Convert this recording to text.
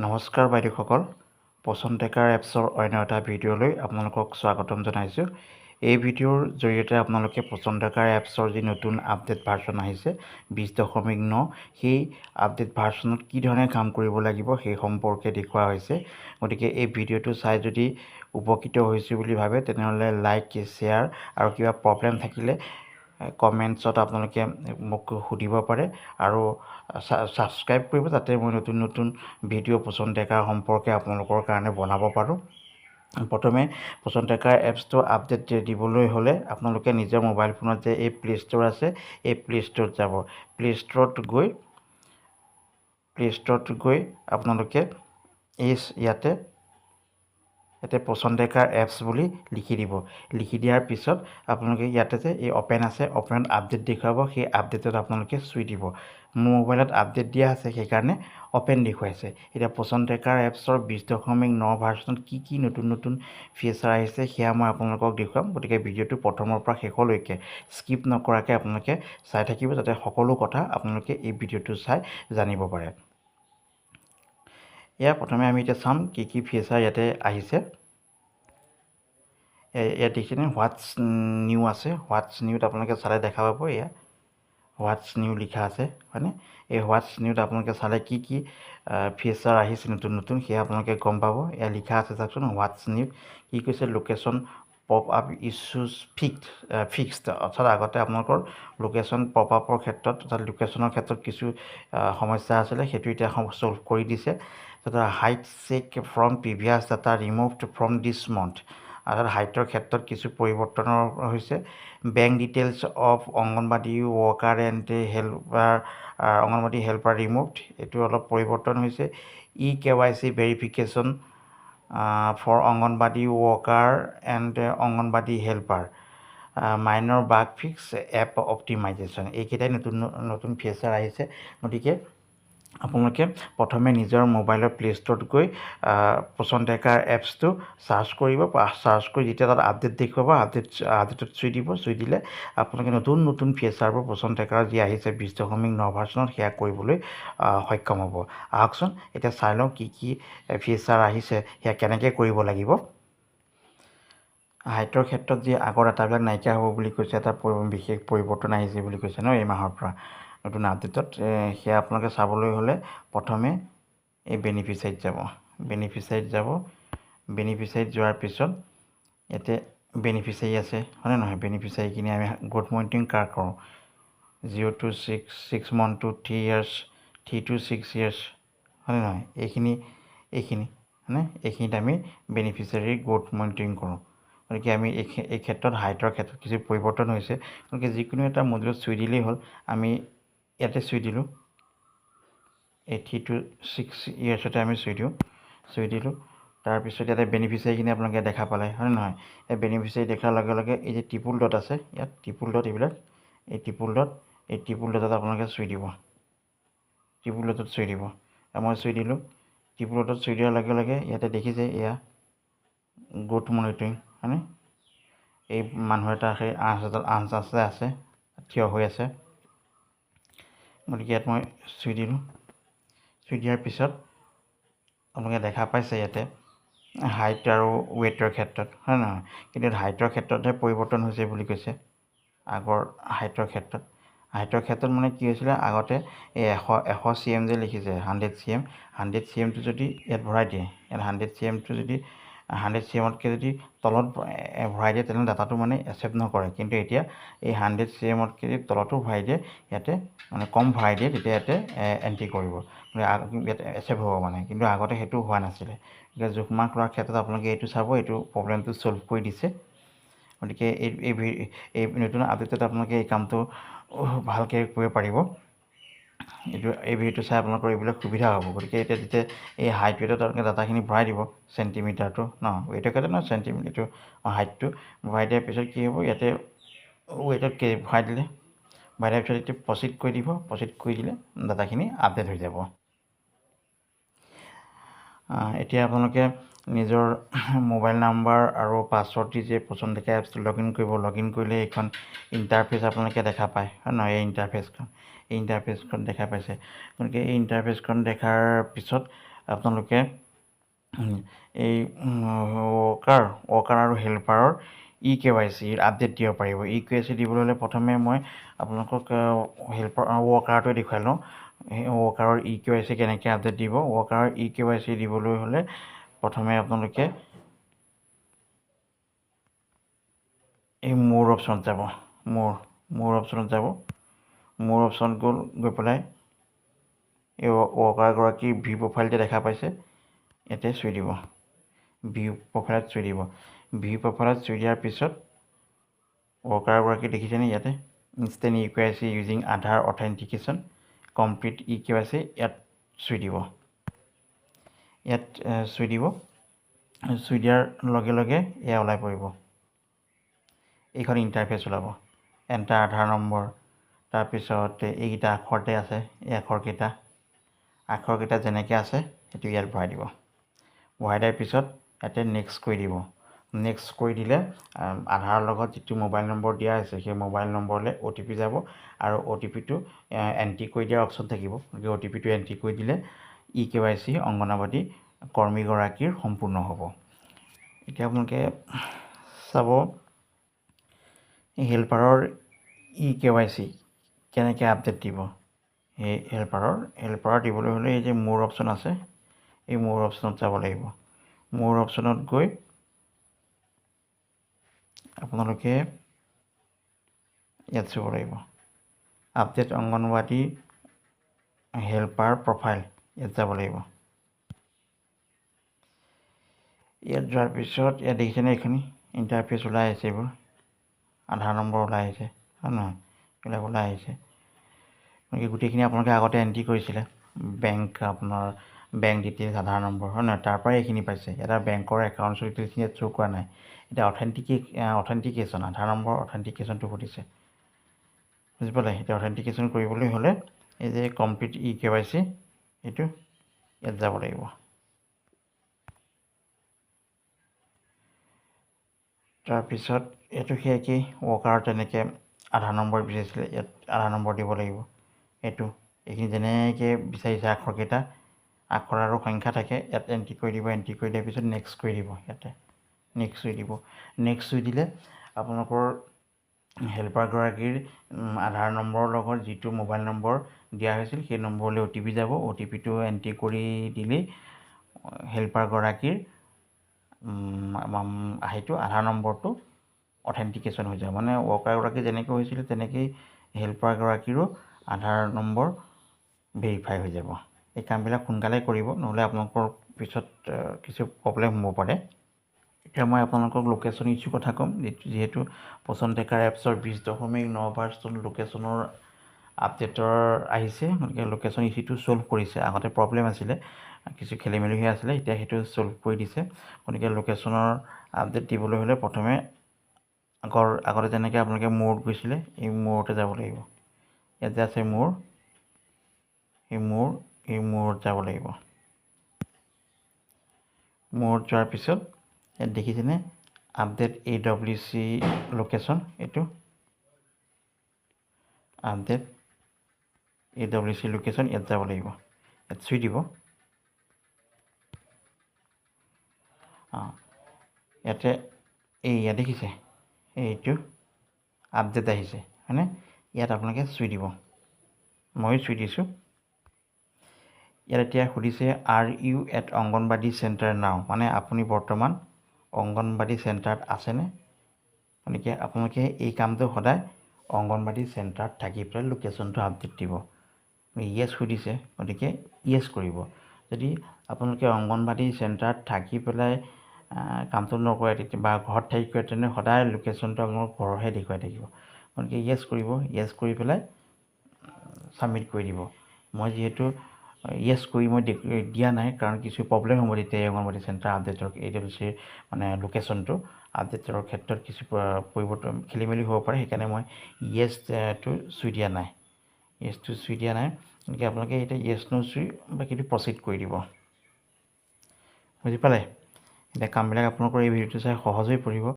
নমস্কাৰ বাইদেউসকল, পচন্দ টেকাৰ এপছৰ অন্য এটা ভিডিঅ'লৈ আপোনালোকক স্বাগতম জনাইছোঁ। এই ভিডিঅ'ৰ জৰিয়তে আপোনালোকে পচন্দ টেকাৰ এপছৰ যি নতুন আপডেট ভাৰ্চন আহিছে 20.9, সেই আপডেট ভাৰ্চনত কি ধৰণে কাম কৰিব লাগিব সেই সম্পৰ্কে দেখুওৱা হৈছে। গতিকে এই ভিডিঅ'টো চাই যদি উপকৃত হৈছোঁ বুলি ভাবে তেনেহ'লে লাইক, শ্বেয়াৰ আৰু কিবা প্ৰব্লেম থাকিলে কমেণ্টছত আপোনালোকে মোক সুধিব পাৰে আৰু ছাবস্ক্ৰাইব কৰিব, যাতে মই নতুন নতুন ভিডিঅ' পচন্দ টেকাৰ সম্পৰ্কে আপোনালোকৰ কাৰণে বনাব পাৰোঁ। প্ৰথমে পচন্দ টেকাৰ এপছটো আপডেট দিবলৈ হ'লে আপোনালোকে নিজৰ মোবাইল ফোনত যে এই প্লে' ষ্ট'ৰ আছে, এই প্লে' ষ্ট'ৰত যাব। প্লে' ষ্ট'ৰত গৈ আপোনালোকে ইয়াতে পচন্দ টেকাৰ এপছ বুলি লিখি দিব। লিখি দিয়াৰ পিছত আপোনালোকে ইয়াতে যে এই অ'পেন আছে, অ'পেনত আপডেট দেখুৱাব, সেই আপডেটত আপোনালোকে চুই দিব। মোৰ মোবাইলত আপডেট দিয়া আছে, সেইকাৰণে অ'পেন দেখুৱাইছে। এতিয়া পচন্দ টেকাৰ এপছৰ 20.9 ভাৰ্চনত কি নতুন নতুন ফিচাৰ আহিছে সেয়া মই আপোনালোকক দেখুৱাম। গতিকে ভিডিঅ'টো প্ৰথমৰ পৰা শেষলৈকে স্কিপ নকৰাকৈ আপোনালোকে চাই থাকিব, যাতে সকলো কথা আপোনালোকে এই ভিডিঅ'টো চাই জানিব পাৰে। প্ৰথমে আমি এতিয়া চাম কি ফিচাৰ ইয়াতে আহিছে। ইয়াত দেখিছেনে হোৱাটছ নিউ আছে। হোৱাটছ নিউত আপোনালোকে চালে দেখা পাব, হোৱাটছ নিউ লিখা আছে, হয়নে? এই হোৱাটছ নিউত আপোনালোকে চালে কি ফিচাৰ আহিছে নতুন নতুন সেয়া আপোনালোকে গম পাব। লিখা আছে চাওকচোন, হোৱাটছ নিউত কি কৈছে, location pop up issues fixed, অৰ্থাৎ আগতে আপোনালোকৰ লোকেশ্যন পপ আপৰ ক্ষেত্ৰত, অৰ্থাৎ লোকেশ্যনৰ ক্ষেত্ৰত কিছু সমস্যা আছিলে, সেইটো এতিয়া ছল্ভ কৰি দিছে। Height check from previous data removed from this month, অৰ্থাৎ হাইটৰ ক্ষেত্ৰত কিছু পৰিৱৰ্তনৰ হৈছে। Bank details of Anganwadi worker and Anganwadi helper removed, এইটো অলপ পৰিৱৰ্তন হৈছে। KYC verification for Anganwadi worker and Anganwadi helper, minor bug fix, app optimization, এইকেইটাই নতুন নতুন ফিচাৰ আহিছে। গতিকে আপোনালোকে প্ৰথমে নিজৰ মোবাইলৰ প্লে' ষ্ট'ৰত গৈ পচন্দ টেকাৰ এপছটো চাৰ্চ কৰিব। চাৰ্চ কৰি যেতিয়া তাত আপডেট দেখুৱাব, আপডেটত চুই দিব। চুই দিলে আপোনালোকে নতুন নতুন ফিচাৰবোৰ পচন্দ টেকাৰ যি আহিছে 20.9 ভাৰ্চনত সেয়া কৰিবলৈ সক্ষম হ'ব। আহকচোন এতিয়া চাই লওঁ কি ফিচাৰ আহিছে, সেয়া কেনেকৈ কৰিব লাগিব। হাইটৰ ক্ষেত্ৰত যি আগৰ ডাটাবিলাক নাইকিয়া হ'ব বুলি কৈছে, এটা বিশেষ পৰিৱৰ্তন আহিছে বুলি কৈছে এই মাহৰ পৰা নতুন আপডেটত। সেয়া আপোনালোকে চাবলৈ হ'লে প্ৰথমে এই বেনিফিচাৰীত যাব। বেনিফিচাৰীত যোৱাৰ পিছত ইয়াতে বেনিফিচাৰী আছে, হয়নে নহয়? বেনিফিচাৰীখিনি আমি গুড মৰ্ণিং কাৰ কৰোঁ, 0 to 6 month to 3 years, 3 to 6 years, হয়নে নহয়? এইখিনি হয়নে? এইখিনিত আমি বেনিফিচাৰী গুড মনিটৰিং কৰোঁ। গতিকে আমি এই ক্ষেত্ৰত হাইটৰ ক্ষেত্ৰত কিছু পৰিৱৰ্তন হৈছে। গতিকে যিকোনো এটা মডুলত চুই দিলেই হ'ল। আমি ইয়াতে চুই দিলোঁ, এই 3 to 6 yearsতে আমি চুই দিলোঁ। তাৰপিছত ইয়াতে বেনিফিচাৰীখিনি আপোনালোকে দেখা পালে, হয়নে নহয়? এই বেনিফিচাৰী দেখাৰ লগে লগে এই যে টিপুল ডট আছে, ইয়াত টিপুল ডট, এইবিলাক এই টিপুল ডটত আপোনালোকে চুই দিব। মই চুই দিলোঁ। টিপুল ডটত চুই দিয়াৰ লগে লগে ইয়াতে দেখিছে এয়া গুড মনিটৰিং, হয়নে? এই মানুহ এটা সেই আঁচ আছে, থিয় হৈ আছে। গতিকে ইয়াত মই চুই দিলোঁ। চুই দিয়াৰ পিছত আপোনালোকে দেখা পাইছে ইয়াতে হাইট আৰু ৱেইটৰ ক্ষেত্ৰত, হয় নহয়? কিন্তু হাইটৰ ক্ষেত্ৰতহে পৰিৱৰ্তন হৈছে বুলি কৈছে। আগৰ হাইটৰ ক্ষেত্ৰত মানে কি হৈছিলে, আগতে এই 100 cm যে লিখিছে, 100 cmটো যদি ইয়াত ভৰাই দিয়ে, ইয়াত 100 cmটো যদি 100 cmতকৈ যদি তলত ভৰাই দিয়ে, তেনেহ'লে ডাটাটো মানে একচেপ্ট নকৰে। কিন্তু এতিয়া এই 100 cmতকৈ যদি তলতো ভৰাই দিয়ে, ইয়াতে মানে কম ভৰাই দিয়ে, তেতিয়া ইয়াতে এণ্ট্ৰি কৰিব, ইয়াতে একচেপ্ট হ'ব মানে। কিন্তু আগতে সেইটো হোৱা নাছিলে। গতিকে জোখ মাখ লোৱাৰ ক্ষেত্ৰত আপোনালোকে এইটো চাব, এইটো প্ৰব্লেমটো ছল্ভ কৰি দিছে। গতিকে এই নতুন আপডেটত আপোনালোকে এই কামটো ভালকৈ কৰিব পাৰিব। এই ভিডিঅ'টো চাই আপোনালোকৰ এইবিলাক সুবিধা হ'ব। গতিকে এতিয়া যেতিয়া এই হাইট ৱেটত আপোনালোকে ডাটাখিনি ভৰাই দিব, চেণ্টিমিটাৰটো ৱেইটৰ ক্ষেত্ৰত চেণ্টিমিটাৰটো হাইটটো ভৰাই দিয়াৰ পিছত কি হ'ব, ইয়াতে ৱেইটত ভৰাই দিয়াৰ পিছত এতিয়া প্ৰচিড কৰি দিব। প্ৰচিড কৰি দিলে ডাটাখিনি আপডেট হৈ যাব। এতিয়া আপোনালোকে নিজৰ মোবাইল নাম্বাৰ আৰু পাছৱৰ্ড দি যে পচন্দ টেকাৰ এপছটো লগ ইন কৰিলে এইখন ইণ্টাৰফেচ আপোনালোকে দেখা পায়, হয় নহয়? এই ইণ্টাৰফেচখন দেখা পাইছে। গতিকে এই ইণ্টাৰফেচখন দেখাৰ পিছত আপোনালোকে এই ৱৰ্কাৰ আৰু হেল্পাৰৰ EKYC আপডেট দিব পাৰিব। EKYC দিবলৈ হ'লে প্ৰথমে মই আপোনালোকক ৱৰ্কাৰটোৱে দেখুৱাই লওঁ। সেই ৱৰ্কাৰৰ EKYC কেনেকৈ আপডেট দিব। ৱৰ্কাৰৰ EKYC দিবলৈ হ'লে প্ৰথমে আপোনালোকে এই মোৰ অপশ্যনত যাব। মোৰ অপশ্যনত যাব। মোৰ অপশ্যনত গৈ পেলাই এই ৱৰ্কাৰগৰাকীৰ ভিউ প্ৰফাইল যে দেখা পাইছে, ইয়াতে চুই দিব। ভিউ প্ৰফাইলত চুই দিব। ভিউ প্ৰফাইলত চুই দিয়াৰ পিছত ৱৰ্কাৰগৰাকী দেখিছেনে ইয়াতে ইনষ্টেণ্ট EKYC ইউজিং আধাৰ অথেণ্টিকেশ্যন কমপ্লিট EKYC ইয়াত চুই দিব। ইয়াত চুই দিব। চুই দিয়াৰ লগে লগে এয়া ওলাই পৰিব। এইখন ইণ্টাৰফেচ ওলাব। এণ্টাৰ আধাৰ নম্বৰ, তাৰপিছত এইকেইটা আখৰতে আছে, এই আখৰকেইটা যেনেকৈ আছে সেইটো ইয়াত ভৰাই দিব। ভৰাই দিয়াৰ পিছত ইয়াতে নেক্সট কৰি দিব। নেক্সট কৰি দিলে আধাৰৰ লগত যিটো মোবাইল নম্বৰ দিয়া হৈছে সেই মোবাইল নম্বৰলৈ OTP যাব আৰু OTPটো এণ্ট্ৰি কৰি দিয়াৰ অপশ্যন থাকিব। গতিকে OTPটো এণ্ট্ৰি কৰি দিলে EKYC অংগনাবাদী কৰ্মীগৰাকীৰ সম্পূৰ্ণ হ'ব। এতিয়া আপোনালোকে চাব হেল্পাৰৰ EKYC কেনেকৈ আপডেট দিব। সেই হেল্পাৰৰ দিবলৈ হ'লে এই যে মোৰ অপশ্যন আছে, এই মোৰ অপশ্যনত যাব লাগিব। মোৰ অপশ্যনত গৈ আপোনালোকে ইয়াত চাব লাগিব আপডেট অংগনবাদী হেল্পাৰ প্ৰফাইল, ইয়াত যাব লাগিব। ইয়াত যোৱাৰ পিছত ইয়াত দেখিছেনে এইখিনি ইণ্টাৰফেচ ওলাই আহিছে, এইবোৰ আধাৰ নম্বৰ ওলাই আহিছে, হয় নহয়, এইবিলাক ওলাই আহিছে। গতিকে গোটেইখিনি আপোনালোকে আগতে এণ্ট্ৰি কৰিছিলে, আপোনাৰ বেংক ডিটেইলছ আধাৰ নম্বৰ, হয় নহয়, তাৰ পৰাই এইখিনি পাইছে। এটা বেংকৰ একাউণ্টছৰ ডিটেইলছখিনি ইয়াত শ্ব' কৰা নাই। এতিয়া অথেণ্টিকেশ্যন আধাৰ নম্বৰ অথেণ্টিকেশ্যনটো সুধিছে, বুজি পালে। এতিয়া অথেণ্টিকেশ্যন কৰিবলৈ হ'লে এই যে কমপ্লিট EKYC এইটো ইয়াত যাব লাগিব। তাৰপিছত এইটো সেই একেই ৱৰ্কাৰত তেনেকৈ আধাৰ নম্বৰ বিচাৰিছিলে, ইয়াত আধাৰ নম্বৰ দিব লাগিব। এইখিনি যেনেকৈ বিচাৰিছে আখৰ আৰু সংখ্যা থাকে, ইয়াত এণ্ট্ৰি কৰি দিব। এণ্ট্ৰি কৰি দিয়াৰ পিছত নেক্সট কৰি দিব। ইয়াতে নেক্সট চুই দিব। নেক্সট চুই দিলে আপোনালোকৰ হেল্পাৰগৰাকীৰ আধাৰ নম্বৰৰ লগত যিটো মোবাইল নম্বৰ দিয়া হৈছিল সেই নম্বৰলৈ OTP যাব। OTPটো এণ্ট্ৰি কৰি দিলেই হেল্পাৰগৰাকীৰ সেইটো আধাৰ নম্বৰটো অথেণ্টিকেশ্যন হৈ যায়। মানে ৱৰ্কাৰগৰাকী যেনেকৈ হৈছিলে তেনেকেই হেল্পাৰগৰাকীৰো আধাৰ নম্বৰ ভেৰিফাই হৈ যাব। এই কামবিলাক সোনকালে কৰিব, নহ'লে আপোনালোকৰ পিছত কিছু প্ৰব্লেম হ'ব পাৰে। এতিয়া মই আপোনালোকক লোকেশ্যন ইছ্যুৰ কথা ক'ম। যিহেতু পচন টেকাৰ এপছৰ 20.9 ভাৰ্চন লোকেশ্যনৰ আপডেটৰ আহিছে, গতিকে লোকেশ্যন ইছ্যুটো ছ'ল্ভ কৰিছে। আগতে প্ৰব্লেম আছিলে, কিছু খেলি মেলি হৈ আছিলে, এতিয়া সেইটো ছ'ল্ভ কৰি দিছে। গতিকে লোকেশ্যনৰ আপডেট দিবলৈ হ'লে প্ৰথমে আগতে যেনেকৈ আপোনালোকে মূৰত গৈছিলে, এই মূৰতে যাব লাগিব। ইয়াত যে আছে মূৰ, এই মূৰত যাব লাগিব। মূৰত যোৱাৰ পিছত ইয়াত দেখিছেনে আপডেট AWC লোকেশ্যন, এইটো আপডেট AWC লোকেশ্যন, ইয়াত যাব লাগিব। ইয়াত চুই দিব। ইয়াতে ইয়াত দেখিছে এইটো আপডেট আহিছে, হয়নে। ইয়াত আপোনালোকে চুই দিব। ময়ো চুই দিছোঁ। ইয়াত এতিয়া সুধিছে are you at anganwadi centre নাও, মানে আপুনি বৰ্তমান অংগনবাদী চেণ্টাৰত আছেনে। গতিকে আপোনালোকে এই কামটো সদায় অংগনবাদী চেণ্টাৰত থাকি পেলাই লোকেশ্যনটো আপডেট দিব। য়েছ সুধিছে, গতিকে য়েছ কৰিব। যদি আপোনালোকে অংগনবাদী চেণ্টাৰত থাকি পেলাই কামটো নকৰে বা ঘৰত থাকি কৰে, তেনে সদায় লোকেশ্যনটো আপোনালোকৰ ঘৰৰহে দেখুৱাই থাকিব। গতিকে য়েছ কৰিব। য়েছ কৰি পেলাই ছাবমিট কৰি দিব। মই যিহেতু য়েছ কৰি মই দিয়া নাই, কাৰণ কিছু প্ৰব্লেম হ'ব তেতিয়া অংগনবাদী চেণ্টাৰ আপডেটৰ AWCৰ মানে লোকেশ্যনটো আপডেটৰ ক্ষেত্ৰত কিছু পৰিৱৰ্তন খেলি মেলি হ'ব পাৰে। সেইকাৰণে মই য়েছটো চুই দিয়া নাই। য়েছটো চুই দিয়া নাই। গতিকে আপোনালোকে এতিয়া য়েছ ন চুই বাকীটো প্ৰচিড কৰি দিব। বুজি পালে। এতিয়া কামবিলাক আপোনালোকৰ এই ভিডিঅ'টো চাই সহজ হৈ পৰিব।